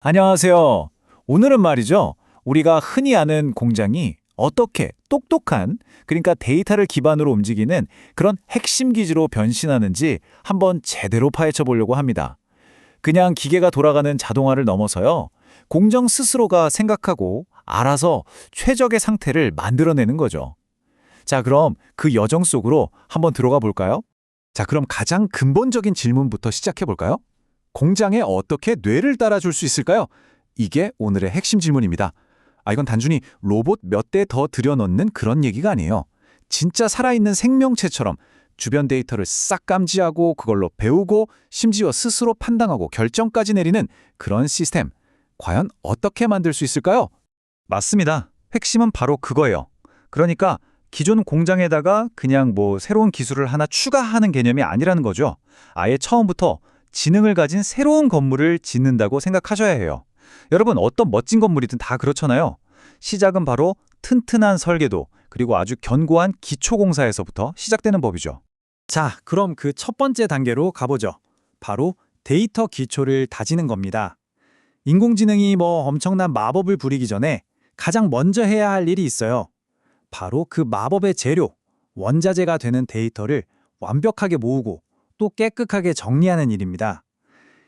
안녕하세요. 오늘은 말이죠. 우리가 흔히 아는 공장이 어떻게 똑똑한, 그러니까 데이터를 기반으로 움직이는 그런 핵심 기지로 변신하는지 한번 제대로 파헤쳐 보려고 합니다. 그냥 기계가 돌아가는 자동화를 넘어서요. 공정 스스로가 생각하고 알아서 최적의 상태를 만들어내는 거죠. 자, 그럼 그 여정 속으로 한번 들어가 볼까요? 자, 그럼 가장 근본적인 질문부터 시작해 볼까요? 공장에 어떻게 뇌를 따라줄 수 있을까요? 이게 오늘의 핵심 질문입니다. 이건 단순히 로봇 몇 대 더 들여넣는 그런 얘기가 아니에요. 진짜 살아있는 생명체처럼 주변 데이터를 싹 감지하고 그걸로 배우고 심지어 스스로 판단하고 결정까지 내리는 그런 시스템. 과연 어떻게 만들 수 있을까요? 맞습니다. 핵심은 바로 그거예요. 그러니까 기존 공장에다가 그냥 새로운 기술을 하나 추가하는 개념이 아니라는 거죠. 아예 처음부터 지능을 가진 새로운 건물을 짓는다고 생각하셔야 해요. 여러분, 어떤 멋진 건물이든 다 그렇잖아요. 시작은 바로 튼튼한 설계도, 그리고 아주 견고한 기초공사에서부터 시작되는 법이죠. 자, 그럼 그 첫 번째 단계로 가보죠. 바로 데이터 기초를 다지는 겁니다. 인공지능이 엄청난 마법을 부리기 전에 가장 먼저 해야 할 일이 있어요. 바로 그 마법의 재료, 원자재가 되는 데이터를 완벽하게 모으고 또 깨끗하게 정리하는 일입니다.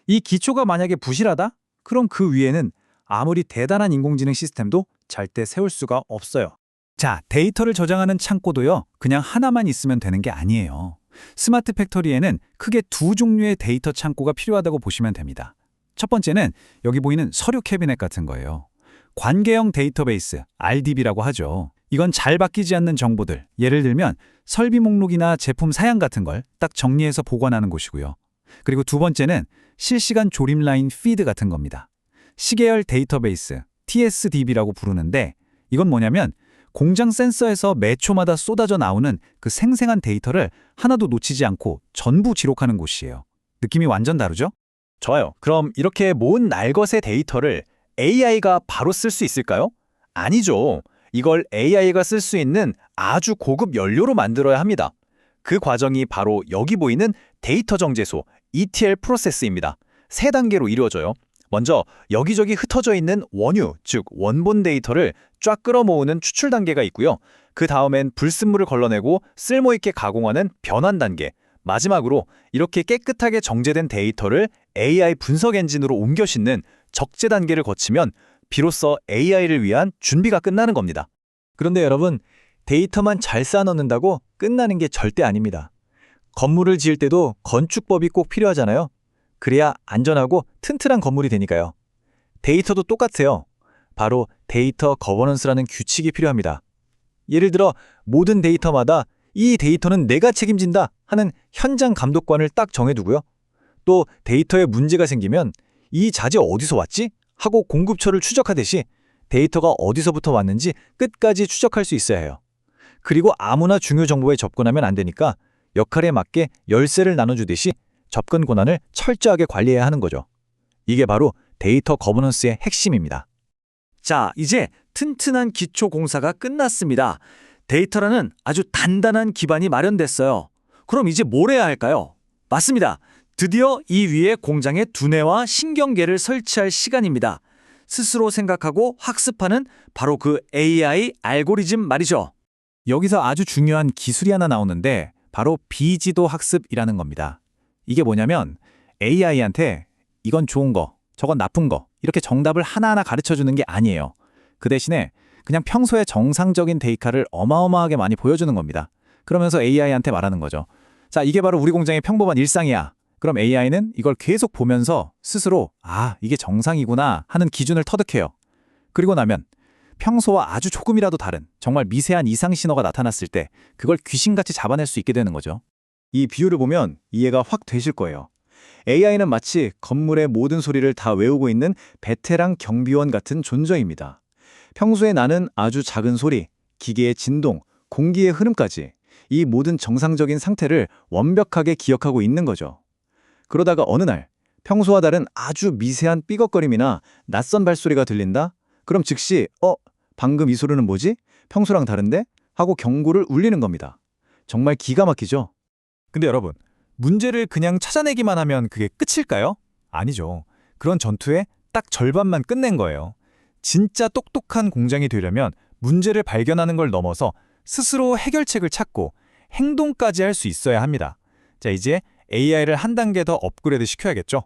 이 기초가 만약에 부실하다? 그럼 그 위에는 아무리 대단한 인공지능 시스템도 절대 세울 수가 없어요. 자, 데이터를 저장하는 창고도요. 그냥 하나만 있으면 되는 게 아니에요. 스마트 팩토리에는 크게 두 종류의 데이터 창고가 필요하다고 보시면 됩니다. 첫 번째는 여기 보이는 서류 캐비넷 같은 거예요. 관계형 데이터베이스, RDB라고 하죠. 이건 잘 바뀌지 않는 정보들, 예를 들면 설비 목록이나 제품 사양 같은 걸 딱 정리해서 보관하는 곳이고요. 그리고 두 번째는 실시간 조립 라인 피드 같은 겁니다. 시계열 데이터베이스, TSDB라고 부르는데 이건 뭐냐면 공장 센서에서 매 초마다 쏟아져 나오는 그 생생한 데이터를 하나도 놓치지 않고 전부 기록하는 곳이에요. 느낌이 완전 다르죠? 좋아요. 그럼 이렇게 모은 날것의 데이터를 AI가 바로 쓸 수 있을까요? 아니죠. 이걸 AI가 쓸 수 있는 아주 고급 연료로 만들어야 합니다. 그 과정이 바로 여기 보이는 데이터 정제소, ETL 프로세스입니다. 세 단계로 이루어져요. 먼저 여기저기 흩어져 있는 원유, 즉 원본 데이터를 쫙 끌어모으는 추출 단계가 있고요. 그 다음엔 불순물을 걸러내고 쓸모있게 가공하는 변환 단계, 마지막으로 이렇게 깨끗하게 정제된 데이터를 AI 분석 엔진으로 옮겨 싣는 적재 단계를 거치면 비로소 AI를 위한 준비가 끝나는 겁니다. 그런데 여러분, 데이터만 잘 쌓아놓는다고 끝나는 게 절대 아닙니다. 건물을 지을 때도 건축법이 꼭 필요하잖아요. 그래야 안전하고 튼튼한 건물이 되니까요. 데이터도 똑같아요. 바로 데이터 거버넌스라는 규칙이 필요합니다. 예를 들어 모든 데이터마다 이 데이터는 내가 책임진다 하는 현장 감독관을 딱 정해두고요. 또 데이터에 문제가 생기면 이 자재 어디서 왔지? 하고 공급처를 추적하듯이 데이터가 어디서부터 왔는지 끝까지 추적할 수 있어야 해요. 그리고 아무나 중요 정보에 접근하면 안 되니까 역할에 맞게 열쇠를 나눠주듯이 접근 권한을 철저하게 관리해야 하는 거죠. 이게 바로 데이터 거버넌스의 핵심입니다. 자, 이제 튼튼한 기초 공사가 끝났습니다. 데이터라는 아주 단단한 기반이 마련됐어요. 그럼 이제 뭘 해야 할까요? 맞습니다. 드디어 이 위에 공장에 두뇌와 신경계를 설치할 시간입니다. 스스로 생각하고 학습하는 바로 그 AI 알고리즘 말이죠. 여기서 아주 중요한 기술이 하나 나오는데 바로 비지도 학습이라는 겁니다. 이게 뭐냐면 AI한테 이건 좋은 거, 저건 나쁜 거 이렇게 정답을 하나하나 가르쳐주는 게 아니에요. 그 대신에 그냥 평소에 정상적인 데이터를 어마어마하게 많이 보여주는 겁니다. 그러면서 AI한테 말하는 거죠. 자, 이게 바로 우리 공장의 평범한 일상이야. 그럼 AI는 이걸 계속 보면서 스스로 이게 정상이구나 하는 기준을 터득해요. 그리고 나면 평소와 아주 조금이라도 다른 정말 미세한 이상 신호가 나타났을 때 그걸 귀신같이 잡아낼 수 있게 되는 거죠. 이 비유를 보면 이해가 확 되실 거예요. AI는 마치 건물의 모든 소리를 다 외우고 있는 베테랑 경비원 같은 존재입니다. 평소에 나는 아주 작은 소리, 기계의 진동, 공기의 흐름까지 이 모든 정상적인 상태를 완벽하게 기억하고 있는 거죠. 그러다가 어느 날 평소와 다른 아주 미세한 삐걱거림이나 낯선 발소리가 들린다? 그럼 즉시 방금 이 소리는 뭐지? 평소랑 다른데? 하고 경고를 울리는 겁니다. 정말 기가 막히죠? 근데 여러분, 문제를 그냥 찾아내기만 하면 그게 끝일까요? 아니죠. 그런 전투에 딱 절반만 끝낸 거예요. 진짜 똑똑한 공장이 되려면 문제를 발견하는 걸 넘어서 스스로 해결책을 찾고 행동까지 할 수 있어야 합니다. 자, 이제 AI를 한 단계 더 업그레이드 시켜야겠죠?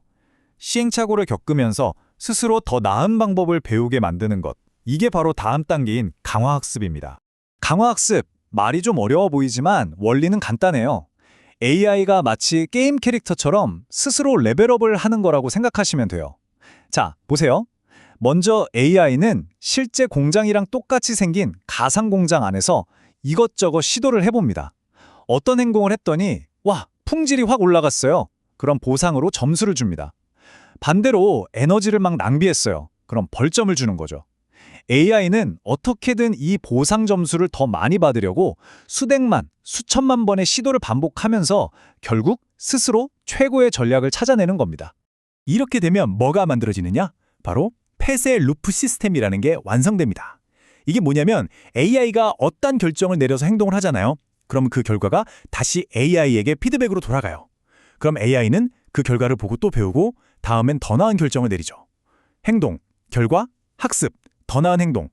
시행착오를 겪으면서 스스로 더 나은 방법을 배우게 만드는 것. 이게 바로 다음 단계인 강화학습입니다. 강화학습, 말이 좀 어려워 보이지만 원리는 간단해요. AI가 마치 게임 캐릭터처럼 스스로 레벨업을 하는 거라고 생각하시면 돼요. 자, 보세요. 먼저 AI는 실제 공장이랑 똑같이 생긴 가상 공장 안에서 이것저것 시도를 해봅니다. 어떤 행동을 했더니 와, 품질이 확 올라갔어요. 그럼 보상으로 점수를 줍니다. 반대로 에너지를 막 낭비했어요. 그럼 벌점을 주는 거죠. AI는 어떻게든 이 보상 점수를 더 많이 받으려고 수백만, 수천만 번의 시도를 반복하면서 결국 스스로 최고의 전략을 찾아내는 겁니다. 이렇게 되면 뭐가 만들어지느냐? 바로 폐쇄 루프 시스템이라는 게 완성됩니다. 이게 뭐냐면 AI가 어떤 결정을 내려서 행동을 하잖아요. 그럼 그 결과가 다시 AI에게 피드백으로 돌아가요. 그럼 AI는 그 결과를 보고 또 배우고 다음엔 더 나은 결정을 내리죠. 행동, 결과, 학습, 더 나은 행동.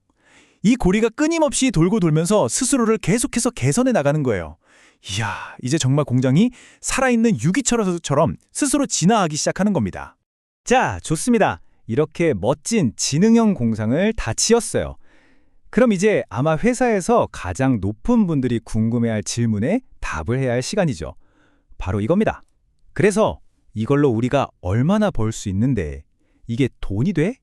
이 고리가 끊임없이 돌고 돌면서 스스로를 계속해서 개선해 나가는 거예요. 이야, 이제 정말 공장이 살아있는 유기처럼 스스로 진화하기 시작하는 겁니다. 자, 좋습니다. 이렇게 멋진 지능형 공상을 다 지었어요. 그럼 이제 아마 회사에서 가장 높은 분들이 궁금해할 질문에 답을 해야 할 시간이죠. 바로 이겁니다. 그래서 이걸로 우리가 얼마나 벌 수 있는데 이게 돈이 돼?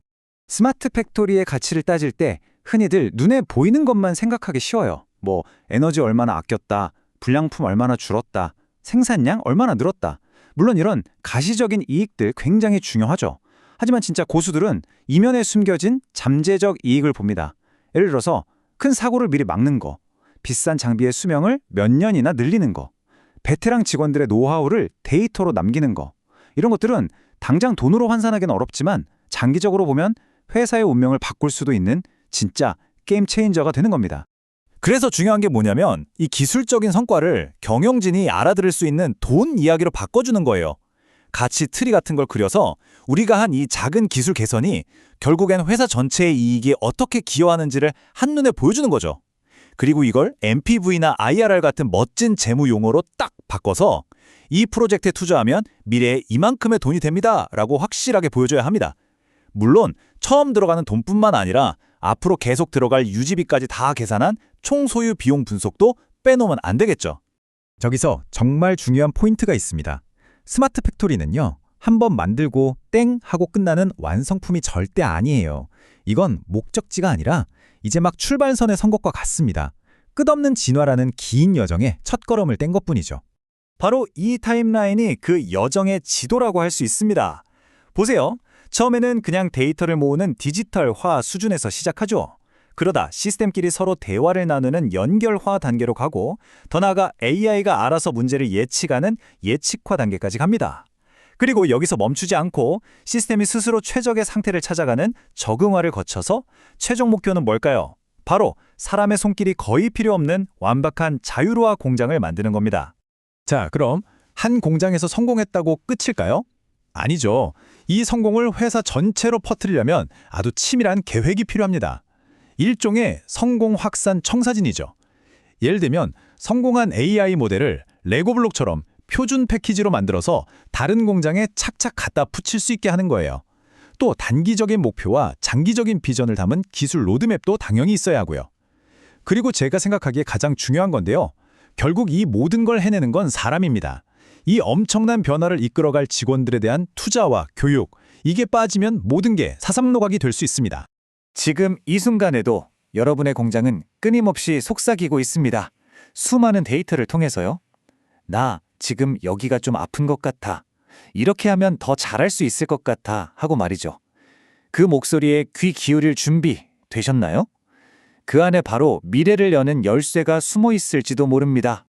스마트 팩토리의 가치를 따질 때 흔히들 눈에 보이는 것만 생각하기 쉬워요. 뭐 에너지 얼마나 아꼈다, 불량품 얼마나 줄었다, 생산량 얼마나 늘었다. 물론 이런 가시적인 이익들 굉장히 중요하죠. 하지만 진짜 고수들은 이면에 숨겨진 잠재적 이익을 봅니다. 예를 들어서 큰 사고를 미리 막는 거, 비싼 장비의 수명을 몇 년이나 늘리는 거, 베테랑 직원들의 노하우를 데이터로 남기는 거. 이런 것들은 당장 돈으로 환산하기는 어렵지만 장기적으로 보면 회사의 운명을 바꿀 수도 있는 진짜 게임 체인저가 되는 겁니다. 그래서 중요한 게 뭐냐면 이 기술적인 성과를 경영진이 알아들을 수 있는 돈 이야기로 바꿔주는 거예요. 가치 트리 같은 걸 그려서 우리가 한 이 작은 기술 개선이 결국엔 회사 전체의 이익에 어떻게 기여하는지를 한눈에 보여주는 거죠. 그리고 이걸 NPV나 IRR 같은 멋진 재무 용어로 딱 바꿔서 이 프로젝트에 투자하면 미래에 이만큼의 돈이 됩니다 라고 확실하게 보여줘야 합니다. 물론 처음 들어가는 돈뿐만 아니라 앞으로 계속 들어갈 유지비까지 다 계산한 총 소유 비용 분석도 빼놓으면 안 되겠죠. 저기서 정말 중요한 포인트가 있습니다. 스마트 팩토리는요, 한번 만들고 땡 하고 끝나는 완성품이 절대 아니에요. 이건 목적지가 아니라 이제 막 출발선에 선 것과 같습니다. 끝없는 진화라는 긴 여정에 첫걸음을 뗀 것뿐이죠. 바로 이 타임라인이 그 여정의 지도라고 할 수 있습니다. 보세요. 처음에는 그냥 데이터를 모으는 디지털화 수준에서 시작하죠. 그러다 시스템끼리 서로 대화를 나누는 연결화 단계로 가고 더 나아가 AI가 알아서 문제를 예측하는 예측화 단계까지 갑니다. 그리고 여기서 멈추지 않고 시스템이 스스로 최적의 상태를 찾아가는 적응화를 거쳐서 최종 목표는 뭘까요? 바로 사람의 손길이 거의 필요 없는 완벽한 자유로화 공장을 만드는 겁니다. 자, 그럼 한 공장에서 성공했다고 끝일까요? 아니죠. 이 성공을 회사 전체로 퍼뜨리려면 아주 치밀한 계획이 필요합니다. 일종의 성공 확산 청사진이죠. 예를 들면 성공한 AI 모델을 레고블록처럼 표준 패키지로 만들어서 다른 공장에 착착 갖다 붙일 수 있게 하는 거예요. 또 단기적인 목표와 장기적인 비전을 담은 기술 로드맵도 당연히 있어야 하고요. 그리고 제가 생각하기에 가장 중요한 건데요. 결국 이 모든 걸 해내는 건 사람입니다. 이 엄청난 변화를 이끌어갈 직원들에 대한 투자와 교육, 이게 빠지면 모든 게 사삼노각이 될 수 있습니다. 지금 이 순간에도 여러분의 공장은 끊임없이 속삭이고 있습니다. 수많은 데이터를 통해서요. 나 지금 여기가 좀 아픈 것 같아. 이렇게 하면 더 잘할 수 있을 것 같아 하고 말이죠. 그 목소리에 귀 기울일 준비 되셨나요? 그 안에 바로 미래를 여는 열쇠가 숨어 있을지도 모릅니다.